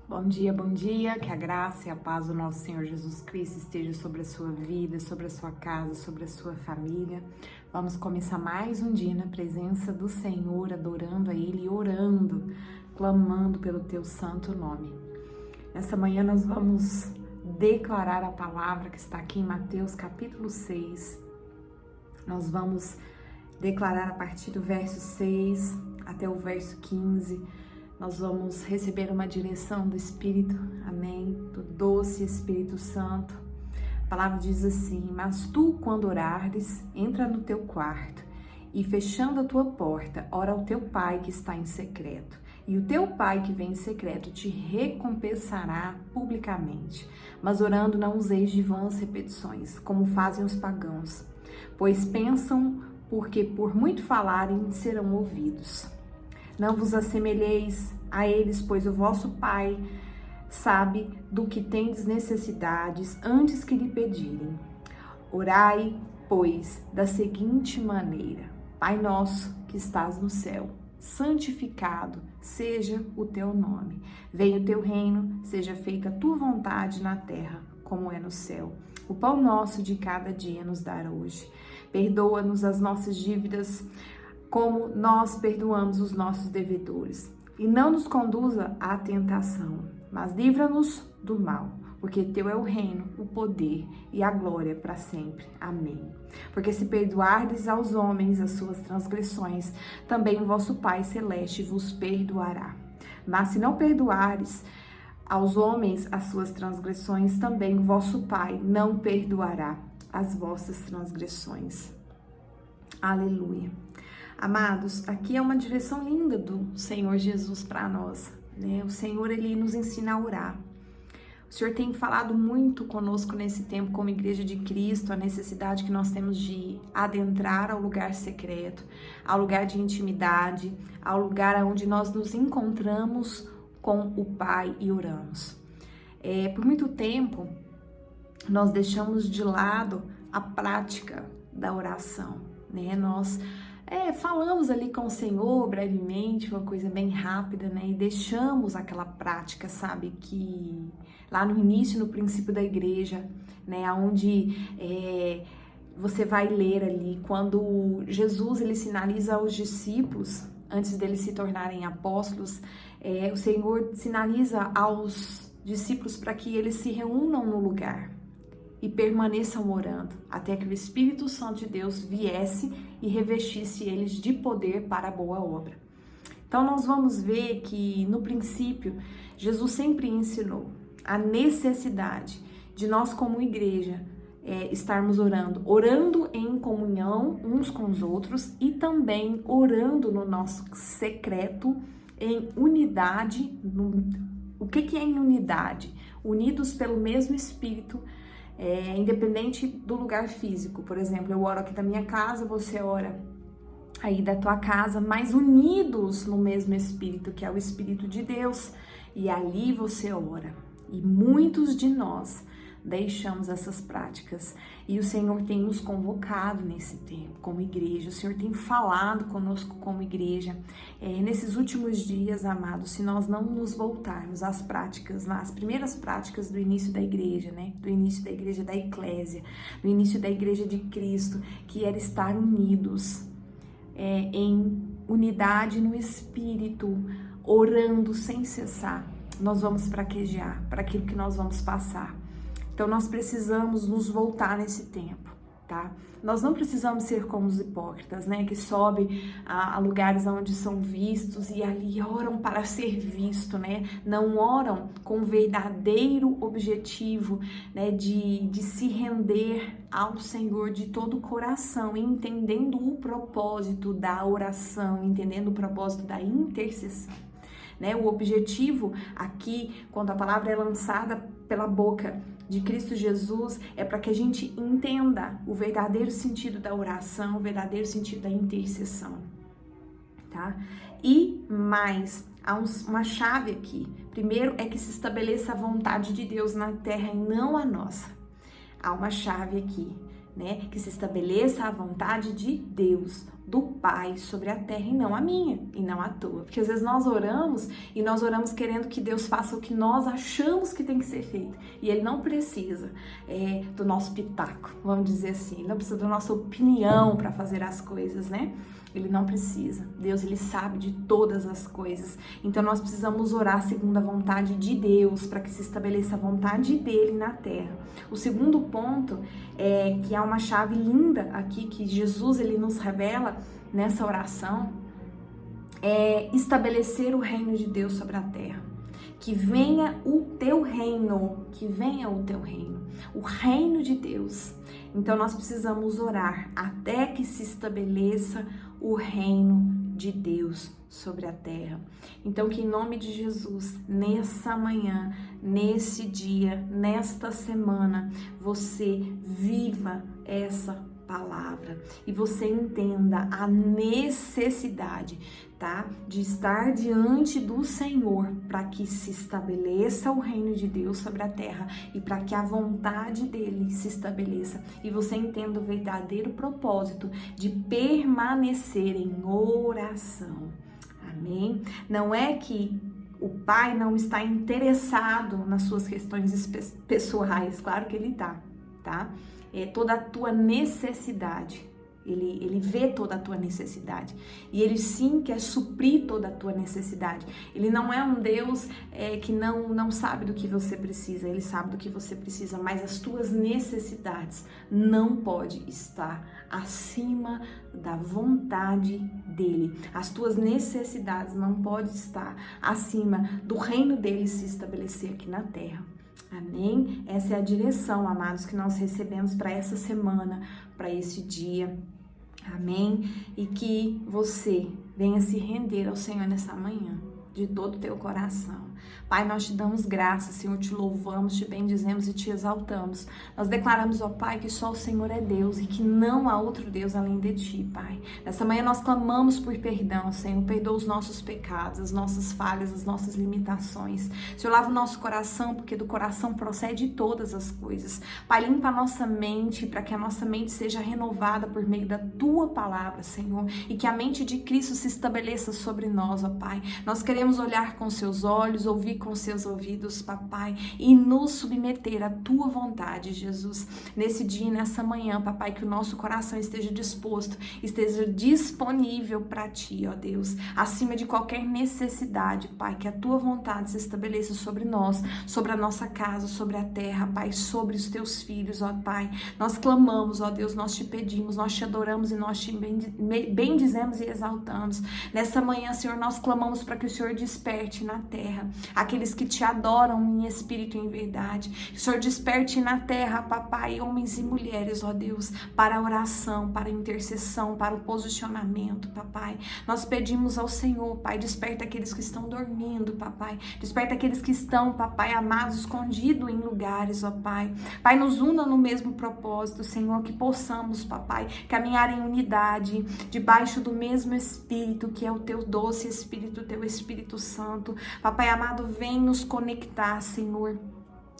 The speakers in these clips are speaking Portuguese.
Bom dia, que a graça e a paz do nosso Senhor Jesus Cristo esteja sobre a sua vida, sobre a sua casa, sobre a sua família. Vamos começar mais um dia na presença do Senhor, adorando a Ele, orando, clamando pelo Teu santo nome. Nessa manhã nós vamos declarar a palavra que está aqui em Mateus capítulo 6. Nós vamos declarar a partir do verso 6 até o verso 15. Nós vamos receber uma direção do Espírito, amém, do doce Espírito Santo. A palavra diz assim: mas tu, quando orares, entra no teu quarto e, fechando a tua porta, ora ao teu Pai que está em secreto. E o teu Pai que vem em secreto te recompensará publicamente. Mas orando não useis de vãs repetições, como fazem os pagãos, pois pensam porque por muito falarem serão ouvidos. Não vos assemelheis a eles, pois o vosso Pai sabe do que tendes necessidades antes que lhe pedirem. Orai, pois, da seguinte maneira: Pai nosso que estás no céu, santificado seja o teu nome. Venha o teu reino, seja feita a tua vontade na terra, como é no céu. O pão nosso de cada dia nos dá hoje. Perdoa-nos as nossas dívidas, como nós perdoamos os nossos devedores. E não nos conduza à tentação, mas livra-nos do mal, porque teu é o reino, o poder e a glória para sempre. Amém. Porque se perdoardes aos homens as suas transgressões, também o vosso Pai Celeste vos perdoará. Mas se não perdoares aos homens as suas transgressões, também o vosso Pai não perdoará as vossas transgressões. Aleluia. Amados, aqui é uma direção linda do Senhor Jesus para nós, né? O Senhor, Ele nos ensina a orar. O Senhor tem falado muito conosco nesse tempo como Igreja de Cristo, a necessidade que nós temos de adentrar ao lugar secreto, ao lugar de intimidade, ao lugar onde nós nos encontramos com o Pai e oramos. Por muito tempo, nós deixamos de lado a prática da oração, né? Nós falamos ali com o Senhor brevemente, uma coisa bem rápida, né? E deixamos aquela prática, sabe? Que lá no início, no princípio da igreja, né? Onde você vai ler ali, quando Jesus, ele sinaliza aos discípulos, antes deles se tornarem apóstolos, o Senhor sinaliza aos discípulos para que eles se reúnam no lugar e permaneçam orando, até que o Espírito Santo de Deus viesse e revestisse eles de poder para a boa obra. Então nós vamos ver que no princípio Jesus sempre ensinou a necessidade de nós como igreja estarmos orando em comunhão uns com os outros e também orando no nosso secreto em unidade. O que é em unidade? Unidos pelo mesmo Espírito, independente do lugar físico. Por exemplo, eu oro aqui da minha casa, você ora aí da tua casa, mas unidos no mesmo Espírito, que é o Espírito de Deus, e ali você ora. E muitos de nós deixamos essas práticas, e o Senhor tem nos convocado nesse tempo como igreja. O Senhor tem falado conosco como igreja nesses últimos dias, amados. Se nós não nos voltarmos às práticas, às primeiras práticas do início da igreja, né? Do início da igreja da eclésia, do início da igreja de Cristo, que era estar unidos em unidade no Espírito, orando sem cessar, nós vamos fraquejar para aquilo que nós vamos passar. Então nós precisamos nos voltar nesse tempo, tá? Nós não precisamos ser como os hipócritas, né? Que sobem a lugares onde são vistos e ali oram para ser visto, né? Não oram com o verdadeiro objetivo, né? De se render ao Senhor de todo o coração, entendendo o propósito da oração, entendendo o propósito da intercessão. Né? O objetivo aqui, quando a palavra é lançada pela boca de Cristo Jesus, é para que a gente entenda o verdadeiro sentido da oração, o verdadeiro sentido da intercessão, tá? E mais, há uma chave aqui. Primeiro é que se estabeleça a vontade de Deus na terra e não a nossa. Há uma chave aqui, né? Que se estabeleça a vontade de Deus. do Pai sobre a terra e não a minha, e não a tua. Porque às vezes nós oramos e nós oramos querendo que Deus faça o que nós achamos que tem que ser feito. E Ele não precisa do nosso pitaco, vamos dizer assim. Ele não precisa da nossa opinião para fazer as coisas, né? Ele não precisa. Deus, Ele sabe de todas as coisas. Então nós precisamos orar segundo a vontade de Deus, para que se estabeleça a vontade dEle na terra. O segundo ponto é que há uma chave linda aqui que Jesus Ele nos revela nessa oração, é estabelecer o reino de Deus sobre a terra. Que venha o teu reino, que venha o teu reino, o reino de Deus. Então nós precisamos orar até que se estabeleça o reino de Deus sobre a terra. Então que em nome de Jesus, nessa manhã, nesse dia, nesta semana, você viva essa palavra e você entenda a necessidade, tá, de estar diante do Senhor para que se estabeleça o reino de Deus sobre a terra e para que a vontade dele se estabeleça e você entenda o verdadeiro propósito de permanecer em oração. Amém? Não é que o Pai não está interessado nas suas questões pessoais, claro que ele tá? Toda a tua necessidade, ele vê toda a tua necessidade e ele sim quer suprir toda a tua necessidade. Ele não é um Deus que não sabe do que você precisa, ele sabe do que você precisa, mas as tuas necessidades não podem estar acima da vontade dele. As tuas necessidades não podem estar acima do reino dele se estabelecer aqui na terra. Amém? Essa é a direção, amados, que nós recebemos para essa semana, para esse dia. Amém? E que você venha se render ao Senhor nessa manhã, de todo o teu coração. Pai, nós te damos graça, Senhor, te louvamos, te bendizemos e te exaltamos. Nós declaramos, ó Pai, que só o Senhor é Deus e que não há outro Deus além de ti, Pai. Nessa manhã nós clamamos por perdão, Senhor, perdoa os nossos pecados, as nossas falhas, as nossas limitações. Senhor, lava o nosso coração, porque do coração procede todas as coisas. Pai, limpa a nossa mente, para que a nossa mente seja renovada por meio da tua palavra, Senhor, e que a mente de Cristo se estabeleça sobre nós, ó Pai. Nós queremos olhar com seus olhos, ouvir com seus ouvidos, papai, e nos submeter à tua vontade, Jesus. Nesse dia e nessa manhã, papai, que o nosso coração esteja disposto, esteja disponível para ti, ó Deus, acima de qualquer necessidade, Pai, que a tua vontade se estabeleça sobre nós, sobre a nossa casa, sobre a terra, Pai, sobre os teus filhos, ó Pai. Nós clamamos, ó Deus, nós te pedimos, nós te adoramos e nós te bendizemos e exaltamos. Nessa manhã, Senhor, nós clamamos para que o Senhor desperte na terra aqueles que te adoram em espírito e em verdade. Que o Senhor desperte na terra, papai, homens e mulheres, ó Deus, para a oração, para a intercessão, para o posicionamento, papai. Nós pedimos ao Senhor, Pai, desperta aqueles que estão dormindo, papai. Desperta aqueles que estão, papai, amados, escondidos em lugares, ó Pai. Pai, nos una no mesmo propósito, Senhor, que possamos, papai, caminhar em unidade, debaixo do mesmo Espírito, que é o teu doce Espírito, o teu Espírito Santo. Papai amado, vem nos conectar, Senhor.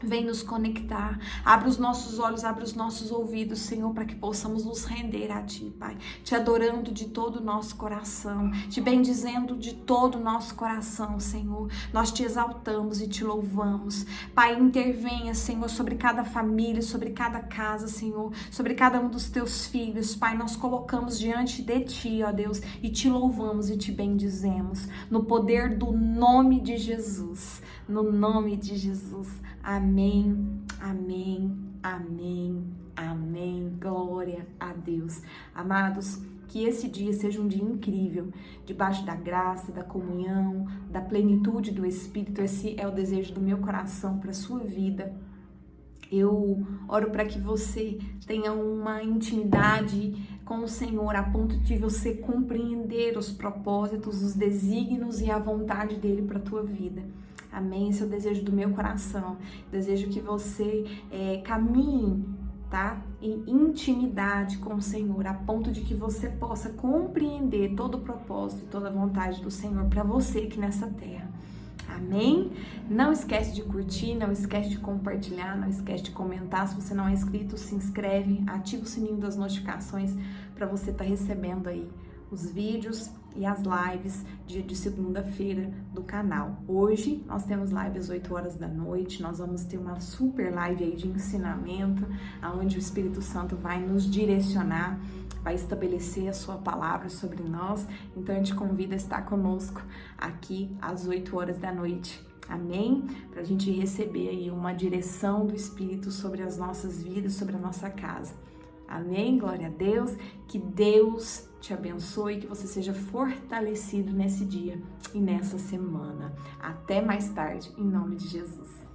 Vem nos conectar, abre os nossos olhos, abre os nossos ouvidos, Senhor, para que possamos nos render a Ti, Pai, te adorando de todo o nosso coração, te bendizendo de todo o nosso coração, Senhor. Nós te exaltamos e te louvamos. Pai, intervenha, Senhor, sobre cada família, sobre cada casa, Senhor, sobre cada um dos Teus filhos, Pai, nós colocamos diante de Ti, ó Deus, e te louvamos e te bendizemos, no poder do nome de Jesus, no nome de Jesus. Amém, amém, amém, amém. Glória a Deus. Amados, que esse dia seja um dia incrível, debaixo da graça, da comunhão, da plenitude do Espírito. Esse é o desejo do meu coração para a sua vida. Eu oro para que você tenha uma intimidade com o Senhor a ponto de você compreender os propósitos, os desígnios e a vontade dele para a tua vida. Amém? Esse é o desejo do meu coração. Desejo que você caminhe, tá? Em intimidade com o Senhor, a ponto de que você possa compreender todo o propósito e toda a vontade do Senhor para você aqui nessa terra. Amém? Não esquece de curtir, não esquece de compartilhar, não esquece de comentar. Se você não é inscrito, se inscreve, ativa o sininho das notificações para você estar recebendo aí os vídeos e as lives de segunda-feira do canal. Hoje nós temos live às 8 horas da noite, nós vamos ter uma super live aí de ensinamento, onde o Espírito Santo vai nos direcionar, vai estabelecer a sua palavra sobre nós. Então eu te convido a estar conosco aqui às 8 horas da noite. Amém? Para a gente receber aí uma direção do Espírito sobre as nossas vidas, sobre a nossa casa. Amém? Glória a Deus. Que Deus te abençoe, que você seja fortalecido nesse dia e nessa semana. Até mais tarde, em nome de Jesus.